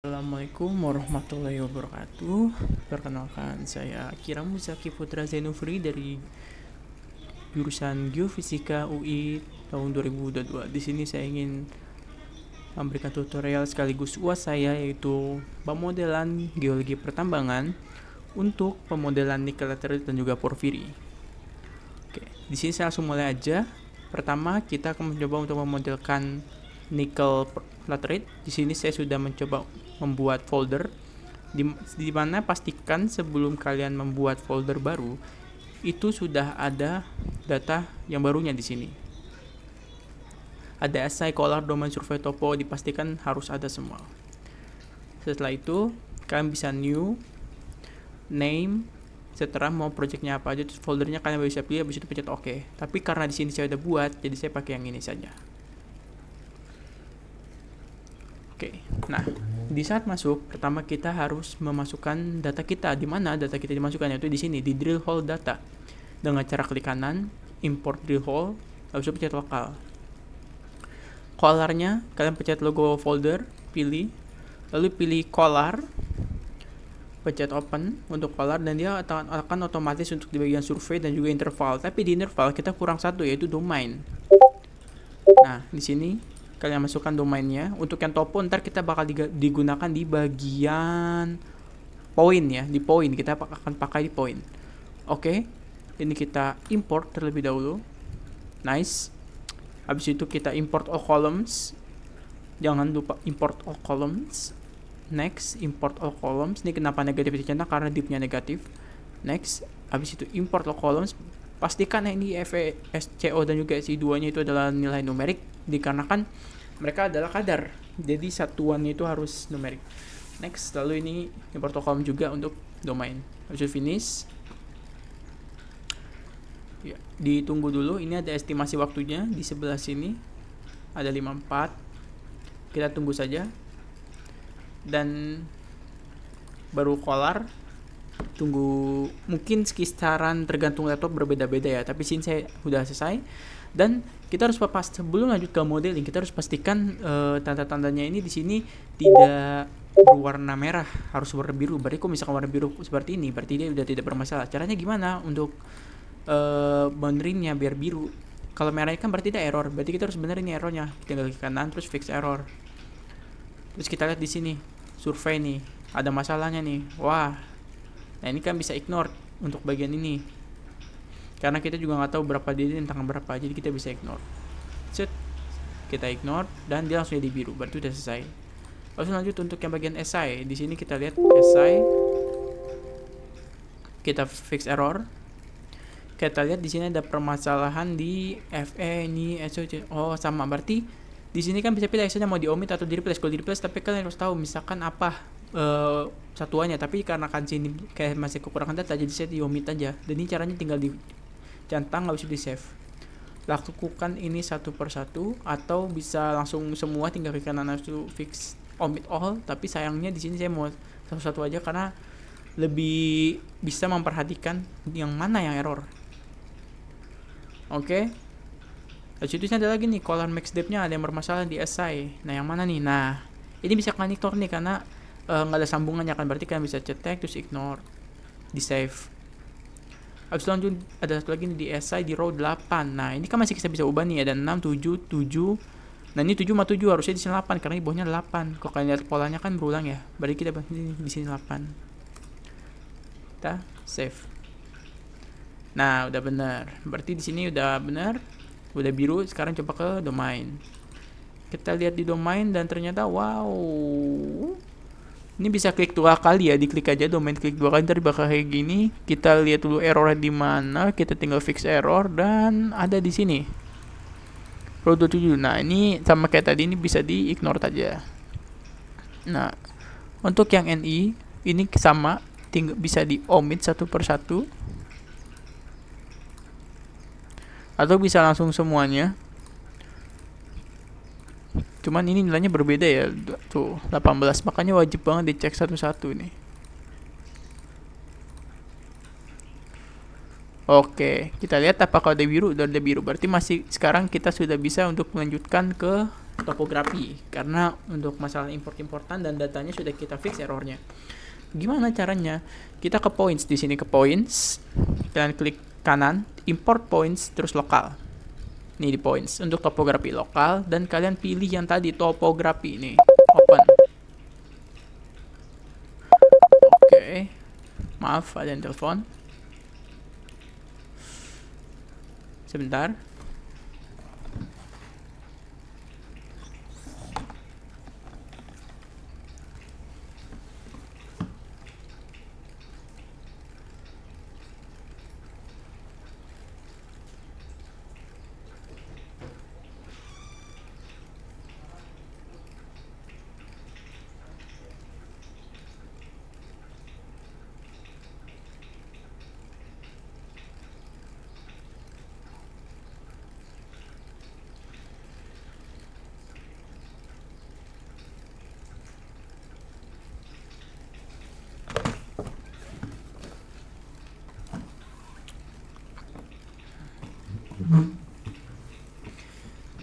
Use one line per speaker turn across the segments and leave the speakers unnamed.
Assalamualaikum warahmatullahi wabarakatuh. Perkenalkan, saya Akira Muzaki Putra Zainufri dari jurusan Geofisika UI tahun 2022. Di sini saya ingin memberikan tutorial sekaligus UAS saya, yaitu pemodelan geologi pertambangan untuk pemodelan nikel laterite dan juga porfiri. Oke, di sini saya langsung mulai aja. Pertama, kita akan mencoba untuk memodelkan nikel laterite. Di sini saya sudah mencoba membuat folder di mana pastikan sebelum kalian membuat folder baru itu sudah ada data yang barunya di sini. Ada SI, Collar, Domain, Survey, Topo, dipastikan harus ada semua. Setelah itu, kalian bisa new, name, setelah mau projectnya apa aja, terus foldernya kalian bisa pilih, habis itu pencet OK. Tapi karena di sini saya udah buat, jadi saya pakai yang ini saja. Oke, nah di saat masuk, pertama kita harus memasukkan data kita. Di mana data kita dimasukkan? Yaitu di sini, di drill hole data. Dengan cara klik kanan, import drill hole, habis itu pencet lokal. Collarnya, kalian pencet logo folder, pilih, lalu pilih collar, pencet open untuk collar, dan dia akan otomatis untuk di bagian survei dan juga interval. Tapi di interval kita kurang satu, yaitu domain. Nah, di sini kalian masukkan domainnya. Untuk yang topo ntar kita bakal digunakan di bagian poin ya, di poin kita akan pakai di poin. Oke, ini kita import terlebih dahulu. Nice. Habis itu kita import all columns. Jangan lupa import all columns. Next, import all columns. Ini kenapa negatif dicentak? Karena div-nya negatif. Next, habis itu import all columns. Pastikan ini FESCO dan juga SI2 nya itu adalah nilai numerik, dikarenakan mereka adalah kadar, jadi satuannya itu harus numerik. Next, lalu ini import all column juga untuk domain. Habis itu finish ya, ditunggu dulu. Ini ada estimasi waktunya di sebelah sini ada 54. Kita tunggu saja, dan baru collar. Tunggu, mungkin sekitaran, tergantung laptop berbeda-beda ya, tapi sini saya sudah selesai. Dan kita harus sebelum lanjut ke modeling, kita harus pastikan tanda-tandanya ini di sini tidak berwarna merah, harus warna biru. Berarti kalau misalkan warna biru seperti ini, berarti dia sudah tidak bermasalah. Caranya gimana untuk benerin biar biru? Kalau merah kan berarti ada error, berarti kita harus benerin errornya. Tinggal klik kanan terus fix error. Terus kita lihat di sini survei nih, ada masalahnya nih. Wah, nah ini kan bisa ignore untuk bagian ini, karena kita juga nggak tahu berapa dia tentang berapa, jadi kita bisa ignore. Set, kita ignore dan dia langsung jadi biru, berarti udah selesai. Lalu lanjut untuk yang bagian SI. Di sini kita lihat SI, kita fix error. Kita lihat di sini ada permasalahan di FE ini SOC. Oh sama, berarti di sini kan bisa pilih SI-nya mau di omit atau di replace. Kalau di replace, tapi kalian harus tahu misalkan apa satuannya, tapi karena kan sini kayak masih kekurangan data, jadi saya di omit aja. Dan ini caranya tinggal dicentang, nggak bisa di save. Lakukan ini satu persatu, atau bisa langsung semua tinggal klik kanan langsung fix omit all. Tapi sayangnya di sini saya mau satu-satu aja karena lebih bisa memperhatikan yang mana yang error. Oke. Lalu itu ada lagi nih, collar max depth-nya ada yang bermasalah di SI. Nah yang mana nih? Nah ini bisa kalian ignore nih karena nggak ada sambungannya kan, berarti kalian bisa cetek terus ignore, di save. Habis lanjut ada satu lagi nih di SI di row 8. Nah ini kan masih kita bisa ubah nih, ada 6, 7, 7. Nah ini 7 sama 7 harusnya di sini 8 karena di bawahnya 8. Kalau kalian lihat polanya kan berulang ya, berarti kita di sini 8. Kita save. Nah udah benar, berarti di sini udah benar, udah biru. Sekarang coba ke domain. Kita lihat di domain dan ternyata wow, ini bisa klik 2 kali ya, diklik aja domain, klik 2 kali ntar bakal kayak gini. Kita lihat dulu errornya di mana, kita tinggal fix error dan ada di sini. Row 27. Nah, ini sama kayak tadi, ini bisa di ignore saja. Nah, untuk yang NI ini sama, tinggal bisa di omit satu persatu atau bisa langsung semuanya. Cuman ini nilainya berbeda ya, tuh 18, makanya wajib banget dicek satu-satu nih. Oke, kita lihat apakah ada biru. Udah ada biru, berarti masih sekarang kita sudah bisa untuk melanjutkan ke topografi, karena untuk masalah import-importan dan datanya sudah kita fix errornya. Gimana caranya? Kita ke points, di sini ke points, kalian klik kanan, import points, terus lokal. Nih di points untuk topografi lokal, dan kalian pilih yang tadi topografi nih, open. Oke. Maaf, ada yang telepon. Sebentar.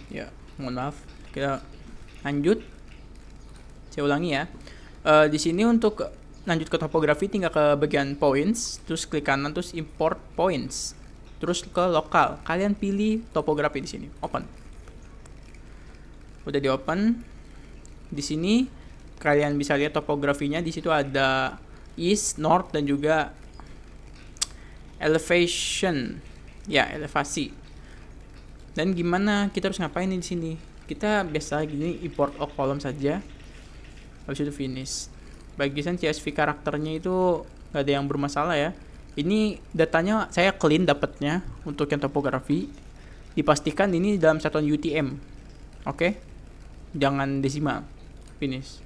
Ya, mohon maaf. Kita lanjut. Saya ulangi ya. Di sini untuk lanjut ke topografi, tinggal ke bagian points, terus klik kanan, terus import points, terus ke lokal. Kalian pilih topografi di sini, open. Udah di open. Di sini kalian bisa lihat topografinya. Di situ ada east, north, dan juga elevation. Ya, elevasi. Dan gimana kita harus ngapain di sini? Kita biasa gini, import all column saja. Habis itu finish. Bagian CSV karakternya itu gak ada yang bermasalah ya. Ini datanya saya clean dapatnya untuk yang topografi. Dipastikan ini dalam satuan UTM. Oke? Jangan desimal. Finish.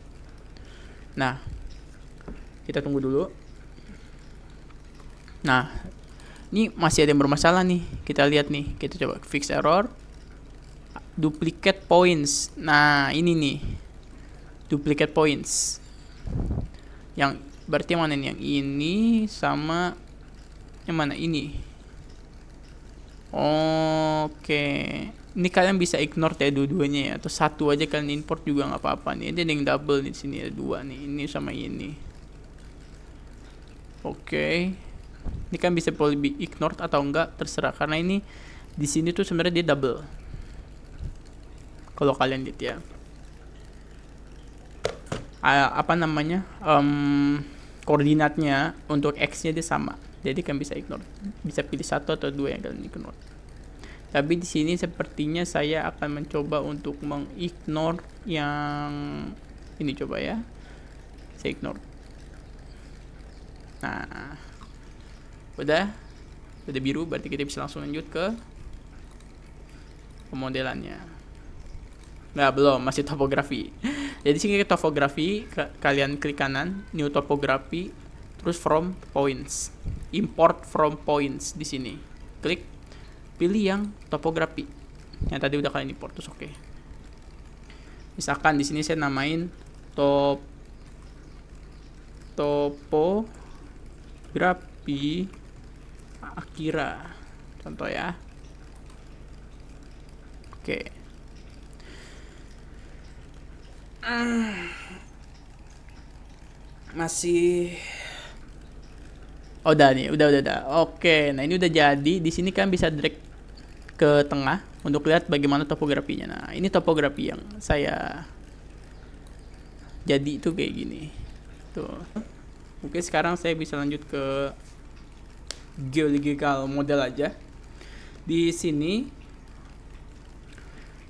Nah, kita tunggu dulu. Nah, ini masih ada yang bermasalah nih. Kita lihat nih. Kita coba fix error. Duplicate points. Nah, ini nih. Duplicate points. Yang berarti yang mana nih? Yang ini sama yang mana ini? Oke. Ini kalian bisa ignore ya dua-duanya ya. Atau satu aja kalian import juga nggak apa-apa nih. Ini ada yang double di sini, ada dua nih. Ini sama ini. Oke. Ini kan bisa boleh ignored atau enggak, terserah, karena ini di sini tuh sebenarnya dia double. Kalau kalian lihat ya. Apa namanya? Koordinatnya untuk X-nya dia sama. Jadi kan bisa ignore. Bisa pilih satu atau dua yang kalian ignore. Tapi di sini sepertinya saya akan mencoba untuk mengignore yang ini, coba ya. Saya ignore. Nah, udah biru, berarti kita bisa langsung lanjut ke pemodelannya. Nggak, belum, masih topografi. Jadi sini ke topografi, kalian klik kanan, new topografi, terus from points, import from points. Di sini klik, pilih yang topografi yang tadi udah kalian import, terus oke. Misalkan di sini saya namain topografi Akira, contoh ya. Oke. Masih. Oh, udah nih, udah. Oke, nah ini udah jadi. Di sini kan bisa drag ke tengah untuk lihat bagaimana topografinya. Nah, ini topografi yang saya jadi itu kayak gini. Tuh. Oke, sekarang saya bisa lanjut ke geological model aja. Di sini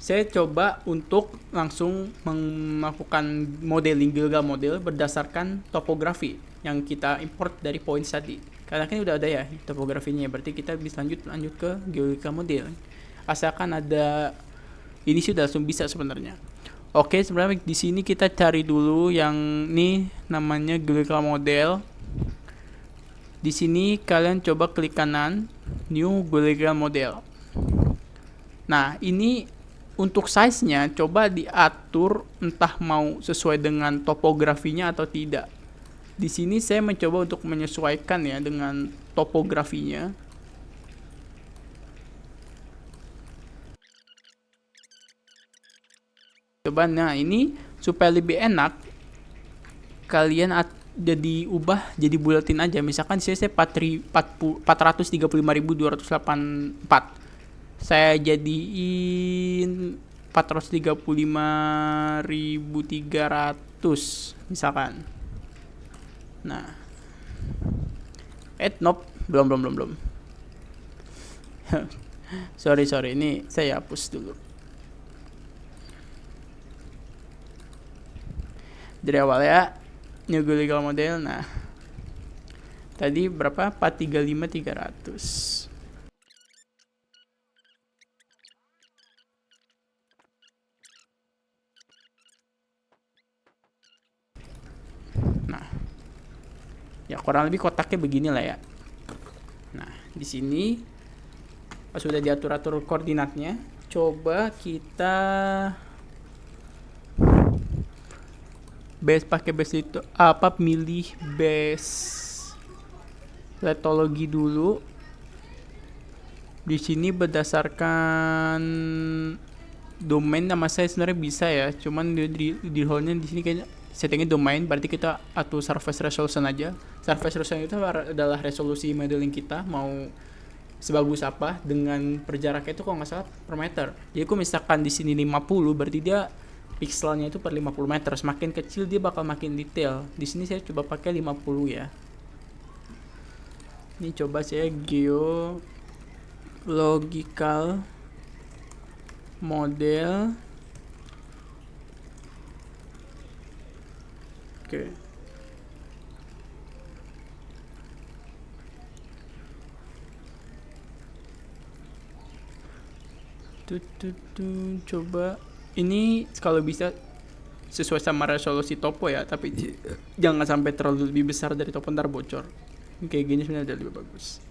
saya coba untuk langsung melakukan modeling geological model berdasarkan topografi yang kita import dari points tadi. Karena kan udah ada ya topografinya, berarti kita bisa lanjut ke geological model. Asalkan ada ini sudah langsung bisa sebenarnya. Oke, sebenarnya di sini kita cari dulu yang ini namanya geological model. Di sini kalian coba klik kanan, new geological model. Nah, ini untuk size-nya coba diatur entah mau sesuai dengan topografinya atau tidak. Di sini saya mencoba untuk menyesuaikan ya dengan topografinya. coba. Nah, ini supaya lebih enak, kalian jadi ubah jadi bulatin aja. Misalkan saya 435.284. Saya jadiin 435.300 misalkan. Nah, nope, belum. sorry, ini saya hapus dulu dari awal ya. New legal model. Nah, tadi berapa? 435.300. Nah, ya kurang lebih kotaknya begini lah ya. Nah, di sini pas sudah diatur-atur koordinatnya, coba kita pakai base itu milih base letologi dulu. Di sini berdasarkan domain nama saya sebenarnya bisa ya, cuman di defaultnya di sini kayaknya settingnya domain, berarti kita atur surface resolution aja. Surface resolution itu adalah resolusi modeling kita mau sebagus apa dengan perjaraknya itu kalau nggak salah per meter. Jadi kalau misalkan di sini 50, berarti dia pixelnya itu per 50 meter. Semakin kecil dia bakal makin detail. Di sini saya coba pakai 50 ya. Ini coba saya geological model. Oke. Coba ini kalau bisa sesuai sama resolusi topo ya, tapi jangan sampai terlalu lebih besar dari topo, ntar bocor. Kayak gini sebenarnya udah lebih bagus.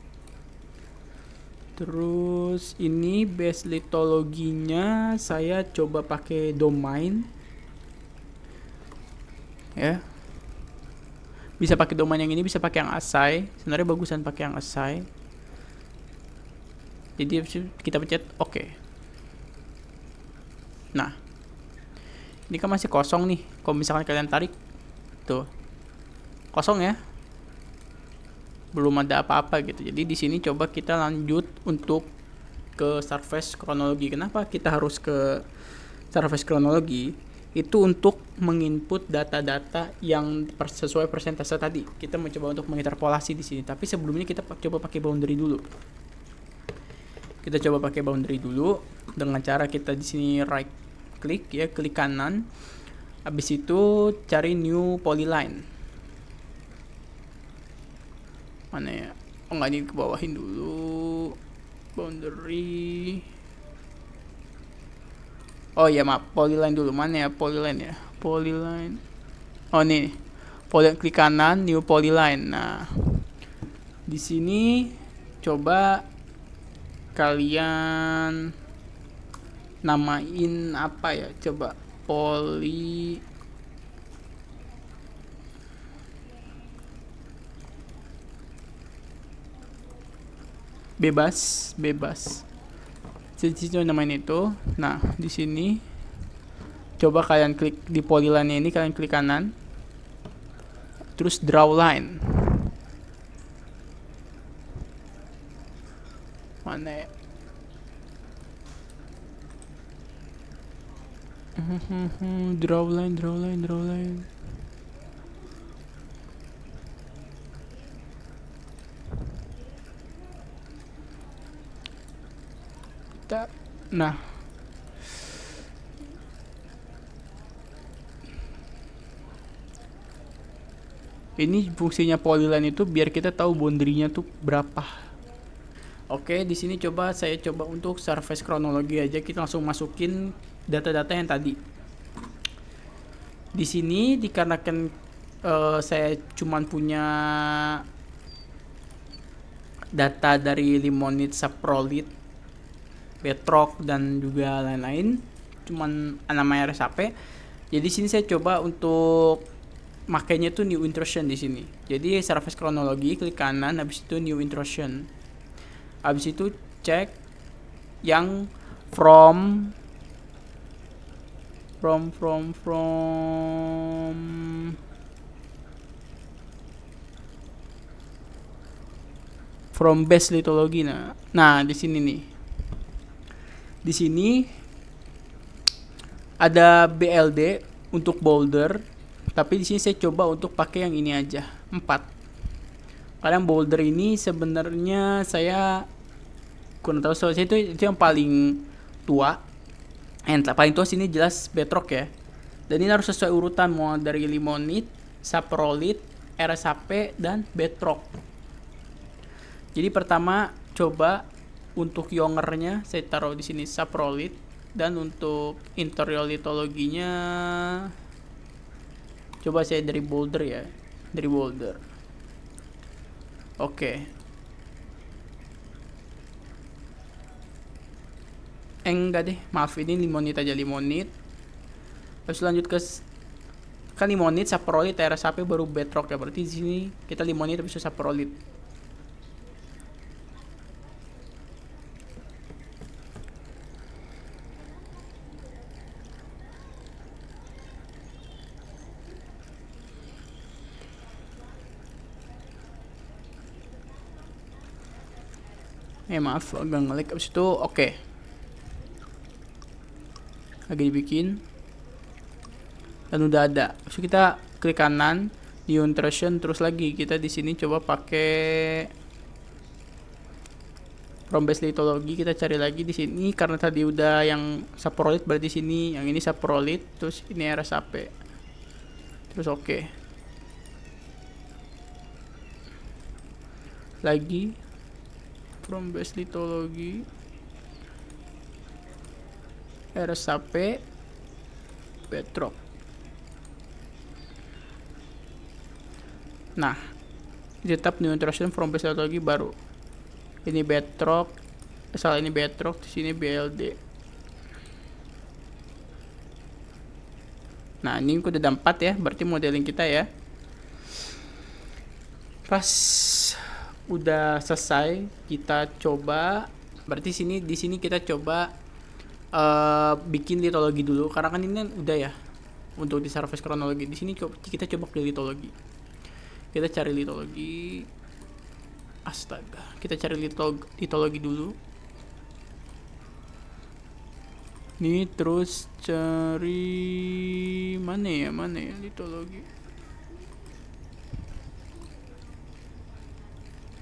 Terus ini base litologinya saya coba pakai domain ya. Bisa pakai domain yang ini, bisa pakai yang asai. Sebenarnya bagusan pakai yang asai. Jadi kita pencet oke. Nah, ini kan masih kosong nih. Kalau misalkan kalian tarik, tuh kosong ya, belum ada apa-apa gitu. Jadi di sini coba kita lanjut untuk ke surface kronologi. Kenapa kita harus ke surface kronologi? Itu untuk menginput data-data yang sesuai persentase tadi. Kita mencoba untuk menginterpolasi di sini. Tapi sebelumnya kita coba pakai boundary dulu. Kita coba pakai boundary dulu dengan cara kita di sini right click ya, klik kanan. Habis itu cari new polyline. Mana ya? Oh enggak, ini ke bawahin dulu. Boundary. Oh ya maaf, polyline dulu. Mana ya polyline ya? Polyline. Oh nih. Polyline, klik kanan, new polyline. Nah, di sini coba kalian namain apa ya? Coba poly bebas. Jadi namain itu. Nah, di sini coba kalian klik di polyline ini, kalian klik kanan. Terus draw line. Mana ya? Draw line. Nah, ini fungsinya polyline itu biar kita tahu boundary-nya tuh berapa. Oke, di sini saya coba untuk surface kronologi aja. Kita langsung masukin data-data yang tadi. Di sini dikarenakan saya cuman punya data dari limonite, saprolite, bedrock dan juga lain-lain, cuman namanya RSAP. Jadi sini saya coba untuk makainya tuh new intrusion di sini. Jadi surface kronologi, klik kanan, habis itu new intrusion. Habis itu cek yang from from base litologi. Nah di sini nih, di sini ada BLD untuk boulder, tapi di sini saya coba untuk pakai yang ini aja 4. Karena boulder ini sebenarnya saya kurang tahu, soalnya itu yang paling tua. Yang paling tua sini jelas bedrock ya. Dan ini harus sesuai urutan, mau dari limonite, saprolite, RSAP, dan bedrock. Jadi pertama coba untuk yongernya saya taruh di sini saprolite, dan untuk interior litologinya coba saya dari boulder ya, dari boulder. Oke. Enggak deh, maaf, ini limonite aja, limonite. Terus lanjut ke kan limonite, saprolite, RSAP, baru bedrock ya. Berarti di sini kita limonite habis itu saprolite. Maaf agak ngelag. Abis itu oke. Lagi dibikin. Dan udah ada. Abis itu kita klik kanan, new intrusion, terus lagi kita di sini coba pakai from base litologi, kita cari lagi di sini karena tadi udah yang saprolite, berarti di sini yang ini saprolite, terus ini RSAP. Terus oke. Lagi from base litologi, RSAP, bedrock. Nah, tetap new intrusion from base litologi, baru ini bedrock, ini bedrock, di sini BLD. Nah, ini udah ada 4 ya, berarti modeling kita ya. Pas udah selesai, kita coba, berarti di sini kita coba bikin litologi dulu, karena kan ini udah ya untuk di surface kronologi. Di sini kita coba ke litologi. Kita cari litologi. Astaga, kita cari litologi dulu. Nih, terus cari mana ya litologi.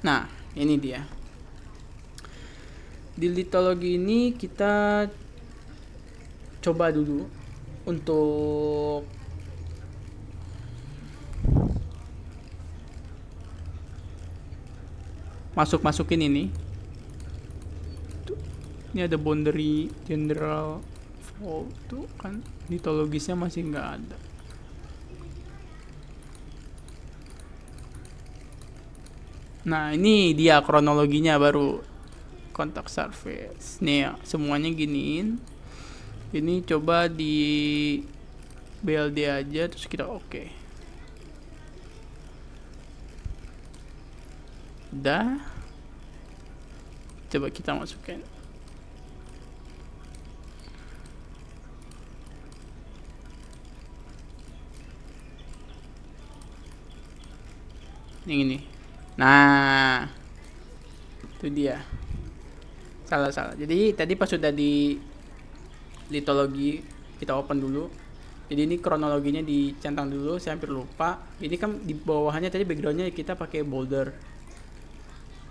Nah, ini dia. Di litologi ini kita coba dulu untuk masukin ini. Ini ada boundary general fault tuh kan, litologisnya masih nggak ada. Nah, ini dia kronologinya, baru kontak surface. Nih ya, semuanya giniin. Ini coba di BLD aja, terus kita oke. Udah. Coba kita masukin. Yang ini. Nah, itu dia. Salah. Jadi tadi pas sudah di litologi, kita open dulu. Jadi ini kronologinya dicentang dulu, saya hampir lupa. Ini kan di bawahnya tadi backgroundnya kita pakai boulder.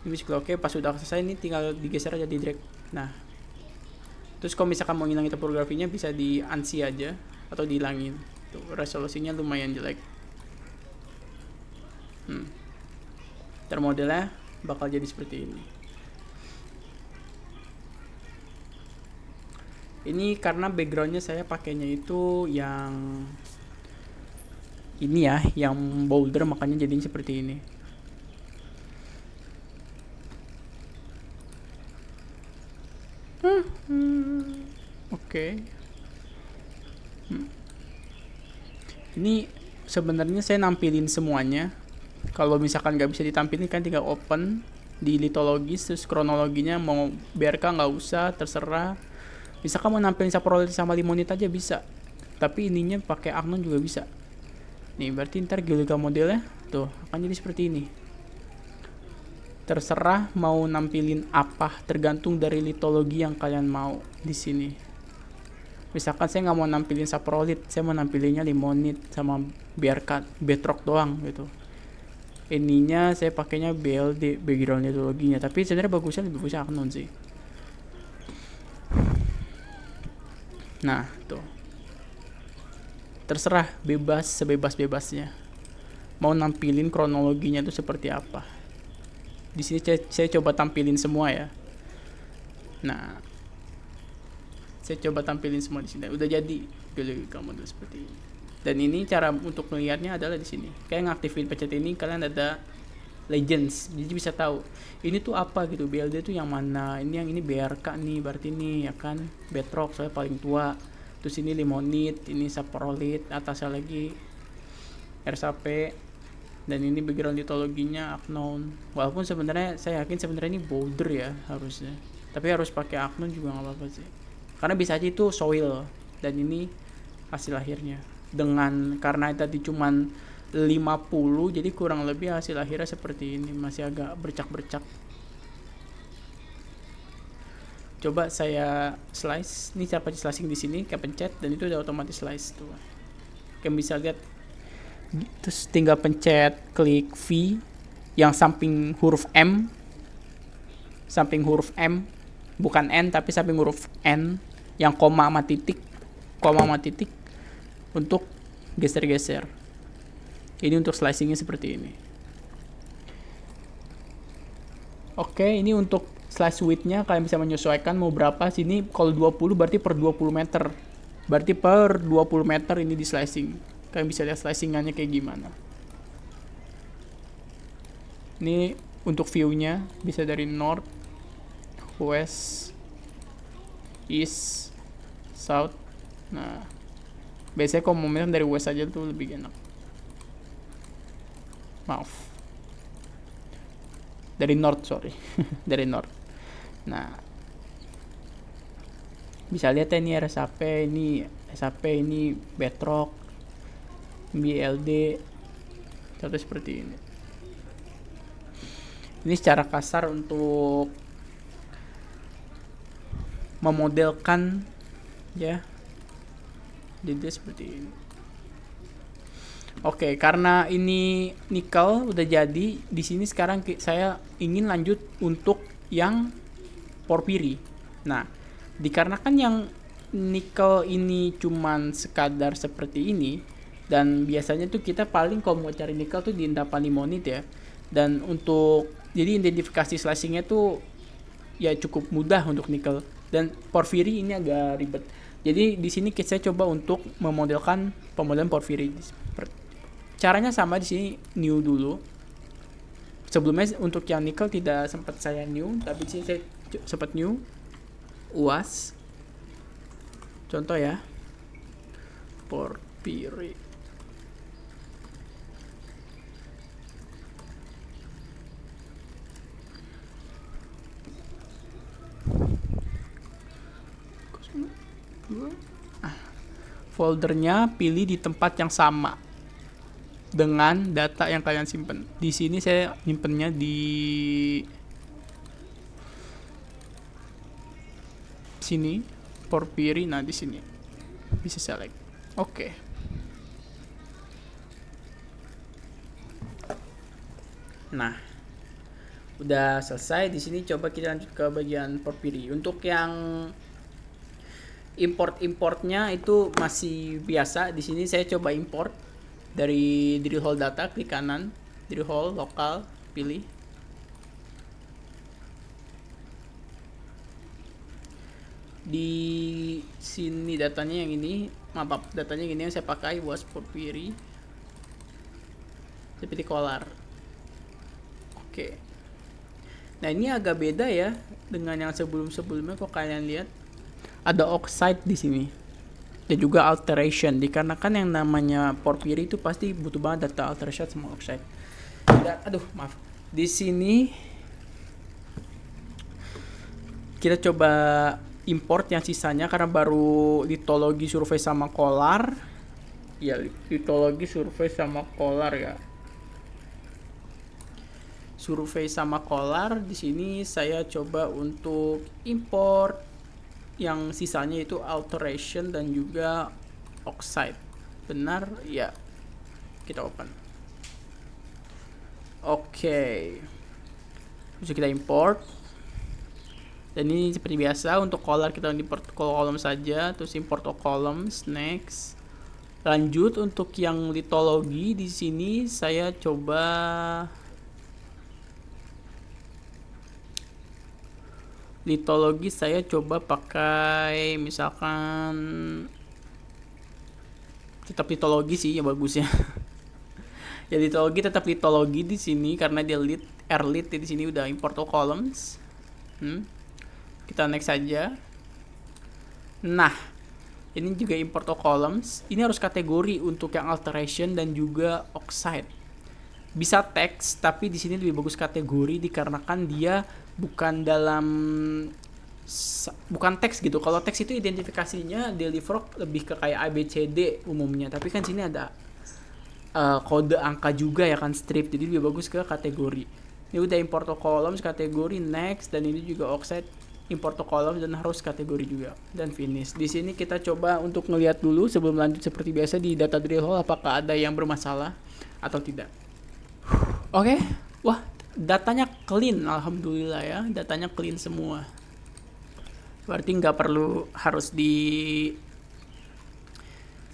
Ini bisa oke, pas sudah selesai ini tinggal digeser aja, di drag. Nah, terus kalau misalkan mau ngilangin topografinya bisa di unsee aja atau dihilangin. Tuh, resolusinya lumayan jelek. Termodelnya bakal jadi seperti ini. Ini karena backgroundnya saya pakainya itu yang ini ya, yang boulder, makanya jadinya seperti ini. Oke. Ini sebenarnya saya nampilin semuanya. Kalau misalkan nggak bisa ditampilin kan tinggal open di litologis, terus kronologinya mau BRK nggak usah, terserah. Misalkan mau nampilin saprolite sama limonite aja bisa. tapi ininya pakai Aknon juga bisa. Nih berarti ntar Gilligan modelnya tuh akan jadi seperti ini. Terserah mau nampilin apa, tergantung dari litologi yang kalian mau di sini. Misalkan saya nggak mau nampilin saprolit, saya mau nampilinnya limonit sama bedrock doang gitu. Ininya saya pakainya BLD, background litologinya, tapi sebenarnya lebih bagusnya Aknon sih. Nah tuh, terserah, bebas, sebebas-bebasnya mau nampilin kronologinya itu seperti apa. Di sini saya coba tampilin semua ya. Nah, saya coba tampilin semua di sini. Udah jadi Gilligan model seperti ini. Dan ini cara untuk melihatnya adalah di sini. Kayak ngaktifin pencet ini, kalian ada legends, jadi bisa tahu ini tuh apa gitu. BLD tuh yang mana, ini yang ini BRK nih, berarti ini ya kan bedrock soalnya paling tua. Terus ini limonit, ini saprolit, atasnya lagi RSAP, dan ini background litologinya Aknon. Walaupun sebenarnya saya yakin sebenarnya ini boulder ya harusnya, tapi harus pakai Aknon juga nggak apa-apa sih, karena bisa aja itu soil dan ini hasil akhirnya. Dengan karena tadi cuman 50, jadi kurang lebih hasil akhirnya seperti ini, masih agak bercak-bercak. Coba saya slice, ini cara slicing di sini, kayak pencet dan itu udah otomatis slice tuh. Kalian bisa lihat. Terus tinggal pencet klik V yang samping huruf M, bukan N tapi samping huruf N yang koma sama titik untuk geser-geser. Ini untuk slicingnya seperti ini. Oke, ini untuk slice widthnya kalian bisa menyesuaikan mau berapa. Sini kalau 20 berarti per 20 meter, berarti per 20 meter ini di slicing. Kalian bisa lihat slicingannya kayak gimana. Ini untuk view-nya bisa dari north, west, east, south. Nah, biasanya kalau momentum dari west aja tuh lebih enak. Maaf. Dari north, sorry. Dari north. Nah, bisa lihat ya, ini RSAP, ini bedrock, BLD, contoh seperti ini. Ini secara kasar untuk memodelkan ya, jadi seperti ini. Oke, karena ini nikel udah jadi, di sini sekarang saya ingin lanjut untuk yang porphyry. Nah, dikarenakan yang nikel ini cuman sekadar seperti ini, dan biasanya tuh kita paling kalau mau cari nikel tuh di endapan limonit ya. Dan untuk jadi identifikasi slicingnya tuh ya cukup mudah untuk nikel. Dan porphyry ini agak ribet. Jadi di sini saya coba untuk memodelkan pemodelan porphyry. Caranya sama di sini, new dulu. Sebelumnya untuk yang nikel tidak sempat saya new, tapi di sini saya sempat new. UAS. Contoh ya. Porphyry. Foldernya pilih di tempat yang sama dengan data yang kalian simpen. Di sini saya nyimpennya di sini, porphyry. Nah, di sini bisa select. Oke. Nah, udah selesai. Di sini coba kita lanjut ke bagian porphyry. Untuk yang importnya itu masih biasa. Di sini saya coba import dari drill hole data, klik kanan, drill hole lokal, pilih. Di sini datanya yang ini, datanya gini yang saya pakai was porphyry. Seperti Collar. Oke. Nah, ini agak beda ya dengan yang sebelum-sebelumnya. Kok kalian lihat ada oxide di sini dan juga alteration, dikarenakan yang namanya porphyry itu pasti butuh banget data alteration sama oxide. Dan, maaf. Di sini kita coba import yang sisanya karena baru litologi, survei sama kolar. Ya, litologi, survei sama kolar ya. Survei sama kolar di sini saya coba untuk import yang sisanya itu alteration dan juga oxide. Benar? Ya. Kita open. Oke. Bisa kita import. Dan ini seperti biasa untuk color kita import column saja, terus import columns, next. Lanjut untuk yang litologi di sini saya coba litologi saya coba pakai misalkan tetap litologi sih ya bagusnya. Ya litologi tetap litologi di sini karena dia lit di sini udah import columns. Kita next saja. Nah, ini juga import columns. Ini harus kategori untuk yang alteration dan juga oxide. Bisa teks, tapi di sini lebih bagus kategori dikarenakan dia bukan teks gitu. Kalau teks itu identifikasinya daily frog lebih ke kayak ABCD umumnya, tapi kan sini ada kode angka juga ya kan, strip, jadi lebih bagus ke kategori. Ini udah import columns kategori, next, dan ini juga oxide import columns dan harus kategori juga, dan finish. Di sini kita coba untuk ngelihat dulu sebelum lanjut seperti biasa di data drill hole apakah ada yang bermasalah atau tidak. Oke. Wah, datanya clean, alhamdulillah ya, datanya clean semua. Berarti nggak perlu harus di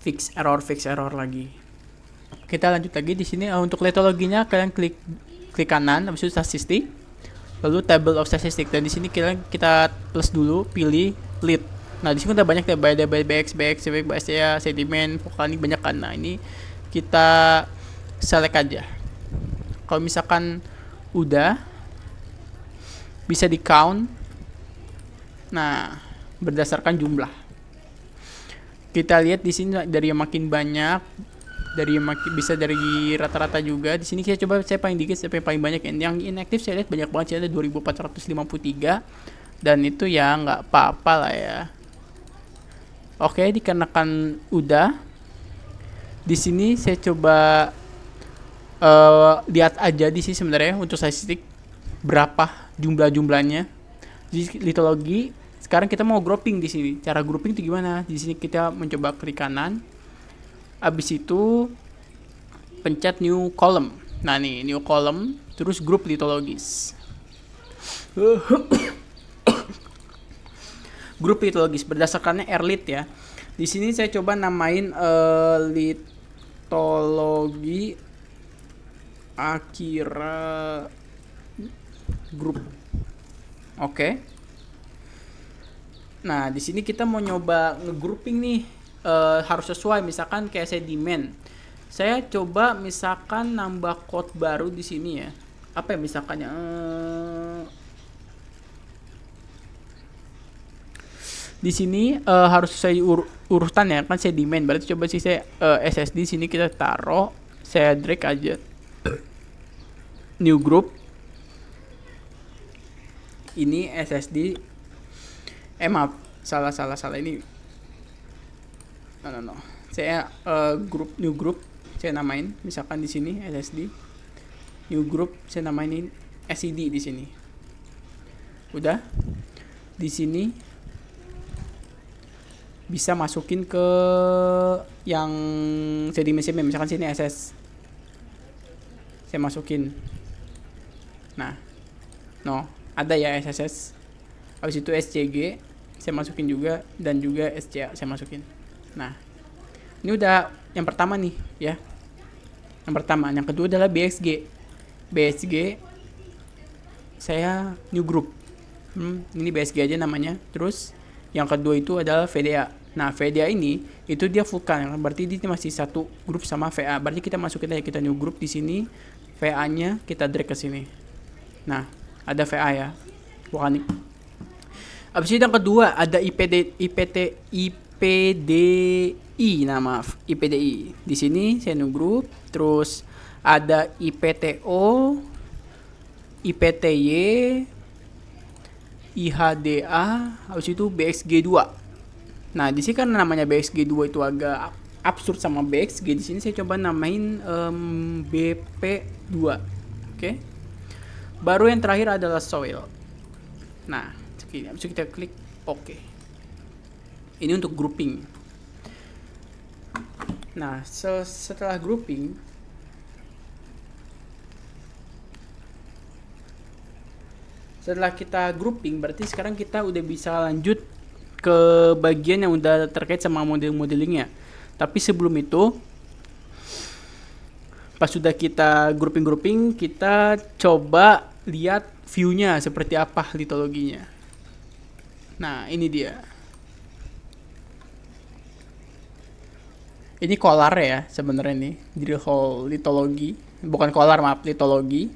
fix error lagi. Kita lanjut lagi di sini untuk litologinya kalian klik kanan habis itu statistik, lalu table of statistic, dan di sini kita plus dulu, pilih lit. Nah di sini udah banyak ya, BX, BSCA, sedimen, vulkanik, banyak kan. Nah ini kita select aja. Kalau misalkan udah bisa di count. Nah berdasarkan jumlah kita lihat di sini dari yang makin banyak, bisa dari rata-rata juga. Di sini saya coba paling dikit sampai paling banyak. Yang inaktif saya lihat banyak banget, saya ada 2453, dan itu ya nggak apa-apa lah ya. Oke, dikarenakan udah di sini saya coba lihat aja di sini sebenarnya untuk statistik berapa jumlahnya. Di litologi sekarang kita mau grouping di sini. Cara grouping itu gimana? Di sini kita mencoba klik kanan. Abis itu pencet new column. Nah nih new column, terus group litologis. Grup litologis berdasarkannya Rlit ya. Di sini saya coba namain litologi Akira Group. Oke. Nah di sini kita mau nyoba ngegrouping nih. Harus sesuai, misalkan kayak sedimen. Saya coba misalkan nambah code baru di sini ya. Apa ya misalkannya? Di sini harus sesuai urutan ya kan, sedimen. Berarti coba sih saya SSD sini kita taruh, saya drag aja. New group. Ini SSD. Maaf, salah ini. No. Saya new group saya namain misalkan di sini SSD. New group saya namain SED di sini. Udah. Di sini bisa masukin ke yang sedimen misalkan sini SS. Saya masukin. Nah. No, ada ya SSS. Habis itu SCG saya masukin juga, dan juga SCA saya masukin. Nah, ini udah yang pertama nih ya. Yang pertama, yang kedua adalah BXG. BXG saya new group. Ini BXG aja namanya. Terus yang kedua itu adalah VDA. Nah, VDA ini itu dia vulkan, berarti dia masih satu grup sama VA. Berarti kita masukin aja, kita new group di sini. VA-nya kita drag ke sini. Nah, ada VA ya. Vulkanik. Abis itu yang kedua ada IPDI. Nah maaf, IPDI. Di sini saya new group. Terus ada IPTO, IPTY, IHDA, habis itu BXG2. Nah, di sini karena namanya BXG2 itu agak absurd sama BXG, di sini saya coba namain BP2. Oke. Baru yang terakhir adalah soil. Nah, habis itu kita klik oke. Ini untuk grouping. Nah, setelah grouping, berarti sekarang kita udah bisa lanjut ke bagian yang udah terkait sama modelingnya. Tapi sebelum itu, pas sudah kita grouping, kita coba lihat view-nya seperti apa litologinya. Nah, ini dia. Ini kolar ya sebenarnya nih, drill hole litologi. Bukan kolar, maaf, litologi.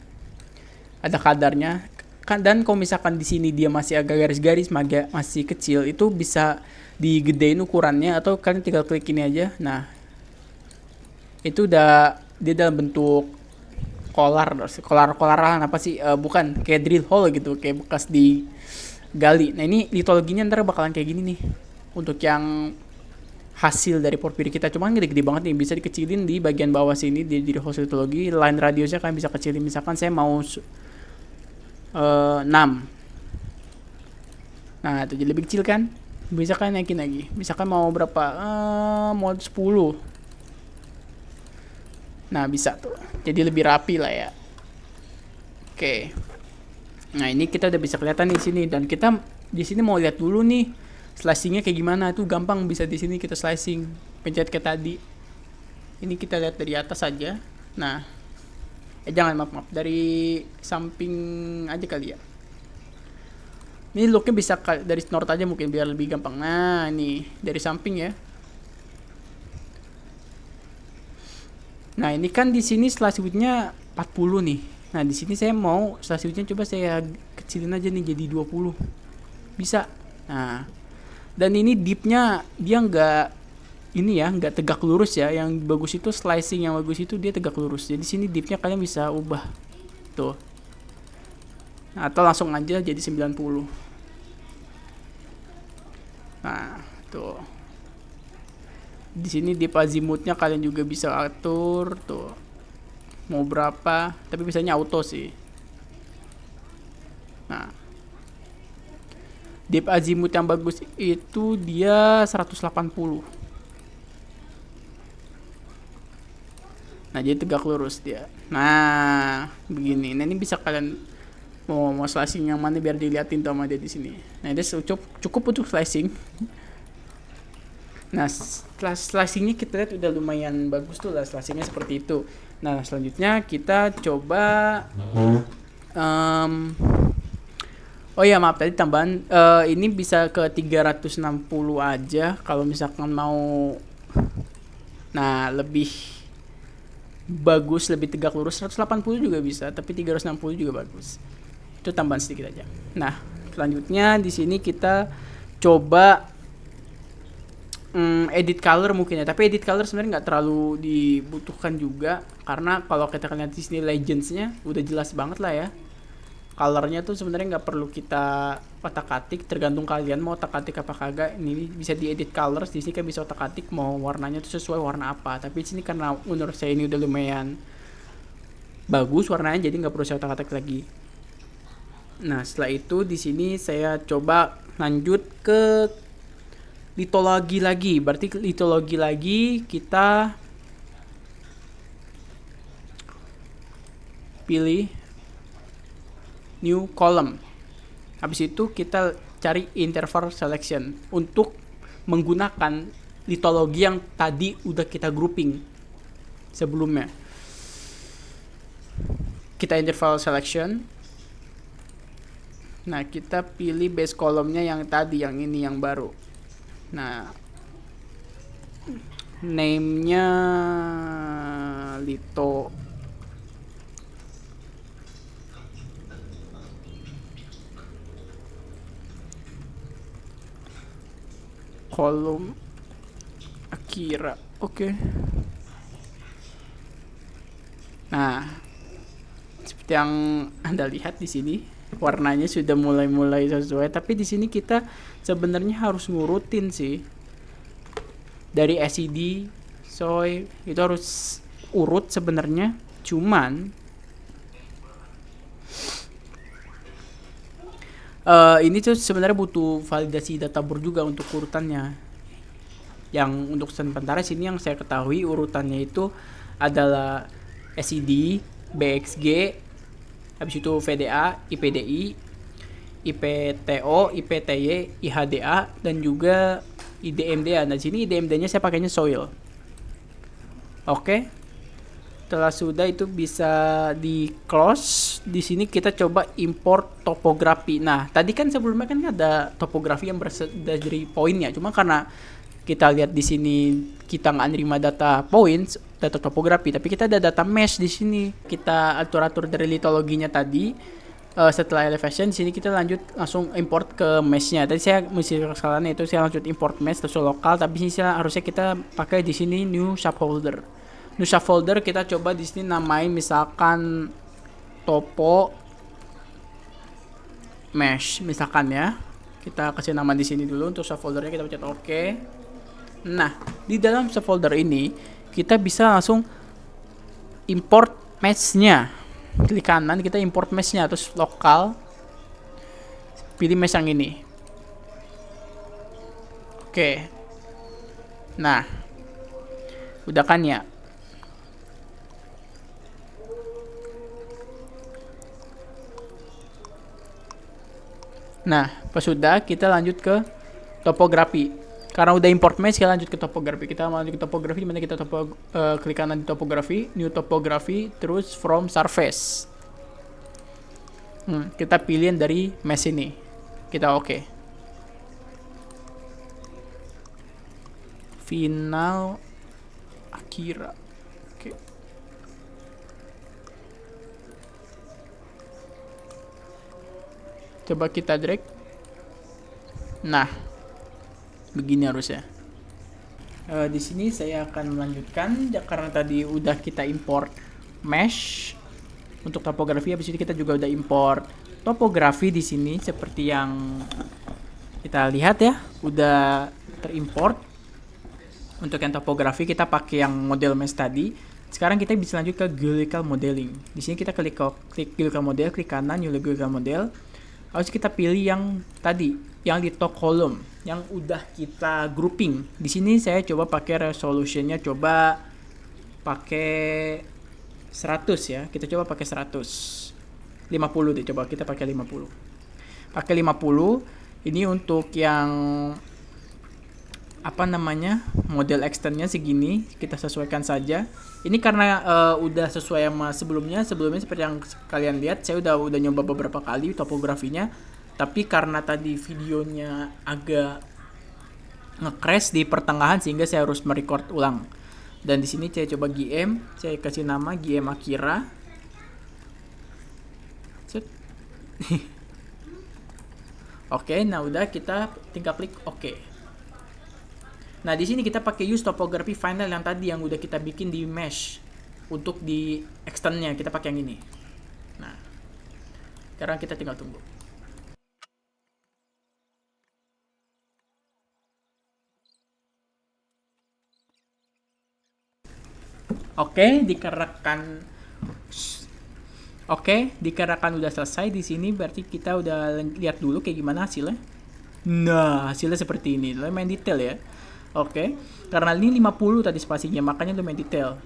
Ada kadarnya. Dan kalau misalkan di sini dia masih agak garis-garis, masih kecil, itu bisa digedein ukurannya atau kalian tinggal klik ini aja. Nah, itu udah dia dalam bentuk kolaran apa sih? Bukan kayak drill hole gitu, kayak bekas digali. Nah, ini litologinya ntar bakalan kayak gini nih. Untuk yang hasil dari porfiri kita, cuman gede-gede banget nih, bisa dikecilin di bagian bawah sini di drill hole litologi. Line radiusnya kalian bisa kecilin, misalkan saya mau 6. Nah, itu jadi lebih kecil kan? Bisa kan naikin lagi. Misalkan mau berapa? Mau 10. Nah, bisa tuh. Jadi lebih rapi lah ya. Oke. Nah, ini kita udah bisa kelihatan di sini, dan kita di sini mau lihat dulu nih slicingnya kayak gimana. Itu gampang, bisa di sini kita slicing. Pencet kayak tadi. Ini kita lihat dari atas aja. Nah, jangan, maaf, dari samping aja kali ya. Ini looknya bisa dari snort aja mungkin biar lebih gampang. Nah, ini dari samping ya. Nah, ini kan di sini slice width-nya 40 nih. Nah, di sini saya mau slice width-nya coba saya kecilin aja nih jadi 20. Bisa. Nah, dan ini deep-nya dia nggak tegak lurus ya. Yang bagus itu slicing yang bagus itu dia tegak lurus. Jadi sini deep-nya kalian bisa ubah. Tuh. Nah, atau langsung aja jadi 90. Nah, tuh. Di sini deep azimutnya kalian juga bisa atur tuh. Mau berapa, tapi biasanya auto sih. Nah, deep azimut yang bagus itu dia 180. Nah, jadi tegak lurus dia. Nah, begini. Nah, ini bisa kalian mau slicing yang mana biar dilihatin tuh sama dia di sini. Nah, ini cukup untuk slicing. Nah, setelah slicingnya kita lihat udah lumayan bagus tuh lah, slicingnya seperti itu. Nah, selanjutnya kita coba oh ya, maaf tadi tambahan, ini bisa ke 360 aja kalau misalkan mau lebih bagus, lebih tegak lurus. 180 juga bisa, tapi 360 juga bagus. Itu tambahan sedikit aja. Nah, selanjutnya di sini kita coba edit color mungkin ya, tapi edit color sebenarnya nggak terlalu dibutuhkan juga, karena kalau kita lihat di sini legendsnya udah jelas banget lah ya. Colornya tuh sebenarnya nggak perlu kita otak-atik, tergantung kalian mau otak-atik apa kagak. Ini bisa diedit colors, di sini kan bisa otak-atik mau warnanya tuh sesuai warna apa. Tapi di sini karena menurut saya ini udah lumayan bagus warnanya, jadi nggak perlu saya otak-atik lagi. Nah, setelah itu di sini saya coba lanjut ke litologi lagi. Berarti litologi lagi kita pilih new column. Habis itu kita cari interval selection untuk menggunakan litologi yang tadi udah kita grouping sebelumnya. Kita interval selection. Nah, kita pilih base column-nya yang tadi, yang ini yang baru. Nah, name-nya Lito. Kolom Akira. Oke. Nah, seperti yang Anda lihat di sini, warnanya sudah mulai sesuai, tapi di sini kita sebenarnya harus ngurutin sih dari LCD soy itu harus urut sebenarnya, cuman ini tuh sebenarnya butuh validasi data board juga untuk urutannya. Yang untuk sementara sini yang saya ketahui urutannya itu adalah SCD, BXG, habis itu VDA, IPDI, IPTO, IPTY, IHDA, dan juga IDMDA. Nah, sini IDMDA-nya saya pakainya soil. Oke. Setelah sudah itu bisa di close. Di sini kita coba import topografi. Nah, tadi kan sebelumnya kan ada topografi yang dari poinnya. Cuma karena kita lihat di sini kita nggak nerima data points, data topografi, tapi kita ada data mesh di sini. Kita atur-atur dari litologinya tadi. Setelah elevation di sini kita lanjut langsung import ke meshnya. Tadi saya mesti kesalahannya itu saya lanjut import mesh terus lokal, tapi sini harusnya kita pakai di sini new subfolder. New subfolder kita coba di sini namain misalkan topo mesh misalkan ya. Kita kasih nama di sini dulu untuk subfoldernya, kita pencet OK. Nah, di dalam subfolder ini kita bisa langsung import meshnya. Klik kanan kita import meshnya, terus lokal pilih mesh yang ini. Oke. Nah, udah kan ya. Nah, pas sudah kita lanjut ke topografi. Karena udah import mesh, kita lanjut ke topografi. Kita lanjut ke topografi, dimana kita klik kanan di topografi, new topografi, terus from surface. Kita pilih dari mesh ini. Kita oke. Final Akira. Oke. Coba kita drag. Nah, begini harusnya. Di sini saya akan melanjutkan karena tadi udah kita import mesh untuk topografi. Habis itu kita juga udah import topografi di sini seperti yang kita lihat ya, udah terimport. Untuk yang topografi kita pakai yang model mesh tadi. Sekarang kita bisa lanjut ke geological modeling. Di sini kita klik geological model, klik kanan new geological model. Harus kita pilih yang tadi, yang di top column, yang udah kita grouping. Di sini saya coba pakai resolutionnya, coba pakai 100 ya. Kita coba pakai 100. 50 deh, coba kita pakai 50. Pakai 50. Ini untuk yang apa namanya? Model externnya segini, kita sesuaikan saja. Ini karena udah sesuai sama sebelumnya seperti yang kalian lihat, saya udah nyoba beberapa kali topografinya. Tapi karena tadi videonya agak nge-crash di pertengahan sehingga saya harus merecord ulang. Dan di sini saya coba GM, saya kasih nama GM Akira. Oke, nah udah kita tinggal klik OK. Nah, di sini kita pakai use topography final yang tadi yang udah kita bikin di mesh. Untuk di externnya kita pakai yang ini. Nah, sekarang kita tinggal tunggu. Oke, dikarenakan udah selesai di sini berarti kita udah lihat dulu kayak gimana hasilnya. Nah, hasilnya seperti ini. Lumayan detail ya. Oke, karena ini 50 tadi spasinya, makanya lumayan detail.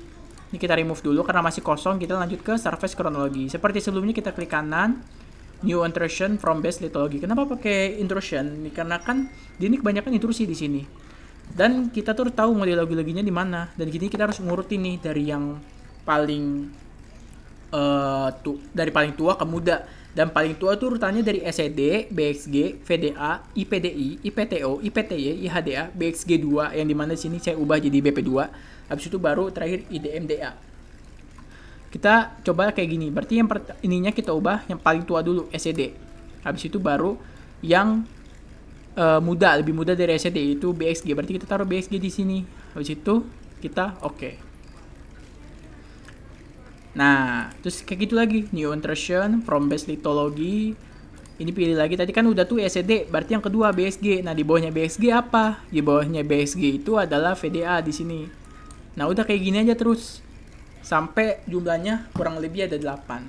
Ini kita remove dulu karena masih kosong. Kita lanjut ke surface kronologi. Seperti sebelumnya kita klik kanan, new intrusion from base lithology. Kenapa pakai intrusion? Karena kan ini kebanyakan intrusi di sini. Dan kita tuh tahu model logi-loginya di mana. Dan gini kita harus ngurut ini dari yang paling dari paling tua ke muda. Dan paling tua itu urutannya dari SCD, BXG, VDA, IPDI, IPTO, IPTY, IHDA, BXG2 yang dimana sini saya ubah jadi BP2. Habis itu baru terakhir IDMDA. Kita coba kayak gini. Berarti yang ininya kita ubah yang paling tua dulu SCD. Habis itu baru yang lebih muda dari SCD itu BXG. Berarti kita taruh BXG di sini. Habis itu kita oke. Nah, terus kayak gitu lagi. New intrusion from base lithology Ini pilih lagi, tadi kan udah tuh ECD, berarti yang kedua BSG. Nah, di bawahnya BSG apa? Di bawahnya BSG itu adalah VDA di sini. Nah, udah kayak gini aja terus. Sampai jumlahnya kurang lebih ada 8.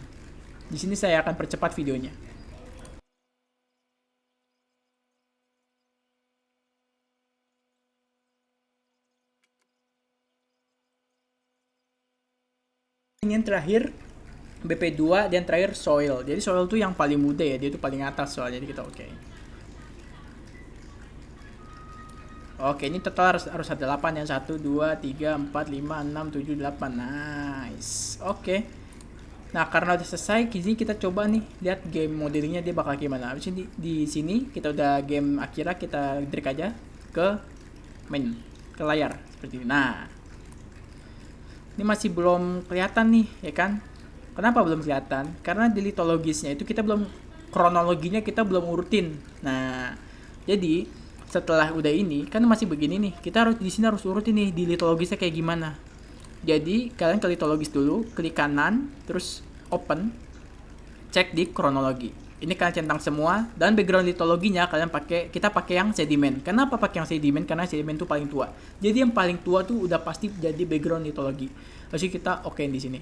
Di sini saya akan percepat videonya. Ini yang terakhir BP2 dan terakhir soil. Jadi soil tuh yang paling mudah ya, dia tuh paling atas soalnya. Jadi kita oke. Oke, ini total harus ada 8 ya. 1 2 3 4 5 6 7 8. Nice. Oke. Nah, karena udah selesai, kini kita coba nih lihat game modelingnya dia bakal gimana. Habis ini di sini kita udah game Akira, kita drag aja ke main, ke layar seperti ini. Nah, ini masih belum kelihatan nih, ya kan? Kenapa belum kelihatan? Karena di litologisnya itu kita belum, kronologinya kita belum urutin. Nah, jadi setelah udah ini kan masih begini nih. Kita harus di sini harus urutin nih di litologisnya kayak gimana. Jadi kalian ke litologis dulu, klik kanan, terus open, cek di kronologi. Ini kalian centang semua, dan background litologinya kita pakai yang sedimen. Kenapa pakai yang sedimen? Karena sedimen itu paling tua. Jadi yang paling tua tuh udah pasti jadi background litologi. Lalu kita okein di sini.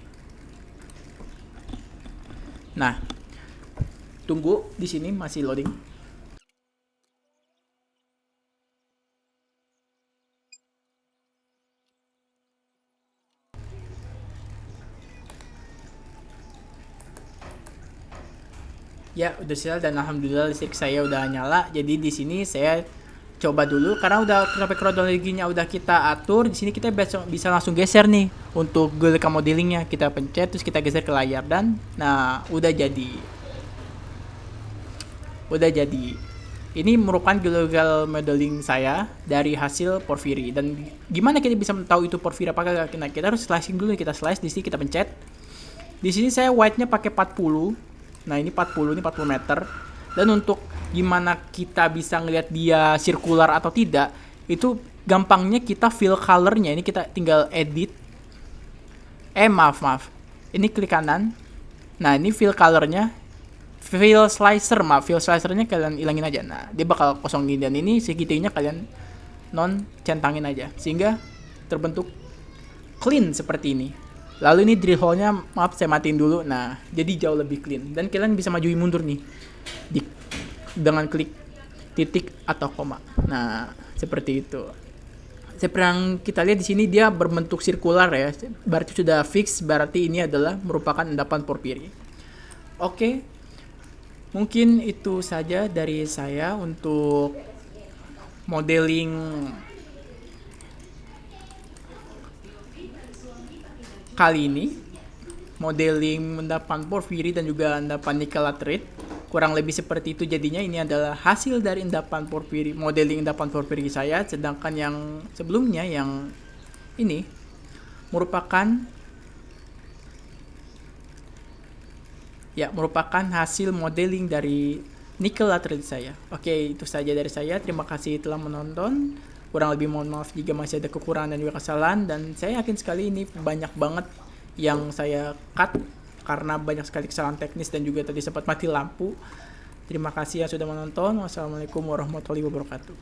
Nah, tunggu di sini masih loading. Ya, udah selesai dan alhamdulillah listrik saya udah nyala. Jadi di sini saya coba dulu karena udah sampai kronologinya udah kita atur. Di sini kita bisa langsung geser nih untuk Google modelingnya. Kita pencet terus kita geser ke layar dan nah, udah jadi. Udah jadi. Ini merupakan Google modeling saya dari hasil porfiri. Dan gimana kita bisa tahu itu porfiri apakah? Nah, kita harus slicing dulu. Kita slice di sini, kita pencet. Di sini saya white-nya pakai 40. Nah, ini 40, ini 40 meter. Dan untuk gimana kita bisa ngelihat dia sirkular atau tidak, itu gampangnya kita fill color-nya. Ini kita tinggal edit. Maaf. Ini klik kanan. Nah, ini fill color-nya. Fill slicer, fill slicer-nya kalian ilangin aja. Nah, dia bakal kosong gini. Dan ini segitinya kalian centangin aja. Sehingga terbentuk clean seperti ini. Lalu ini drill hole-nya, maaf saya matiin dulu. Nah, jadi jauh lebih clean. Dan kalian bisa maju mundur nih. Dengan klik titik atau koma. Nah, seperti itu. Seperti yang kita lihat di sini dia berbentuk sirkular ya. Berarti sudah fix, berarti ini adalah merupakan endapan porfiri. Oke. Mungkin itu saja dari saya untuk modeling kali ini, modeling endapan porfiri dan juga endapan nikel laterite. Kurang lebih seperti itu jadinya. Ini adalah hasil dari endapan porfiri, modeling endapan porfiri saya. Sedangkan yang sebelumnya yang ini merupakan hasil modeling dari nikel laterite saya. Oke, itu saja dari saya. Terima kasih telah menonton. Kurang lebih mohon maaf jika masih ada kekurangan dan juga kesalahan. Dan saya yakin sekali ini banyak banget yang saya cut karena banyak sekali kesalahan teknis dan juga tadi sempat mati lampu. Terima kasih yang sudah menonton. Wassalamualaikum warahmatullahi wabarakatuh.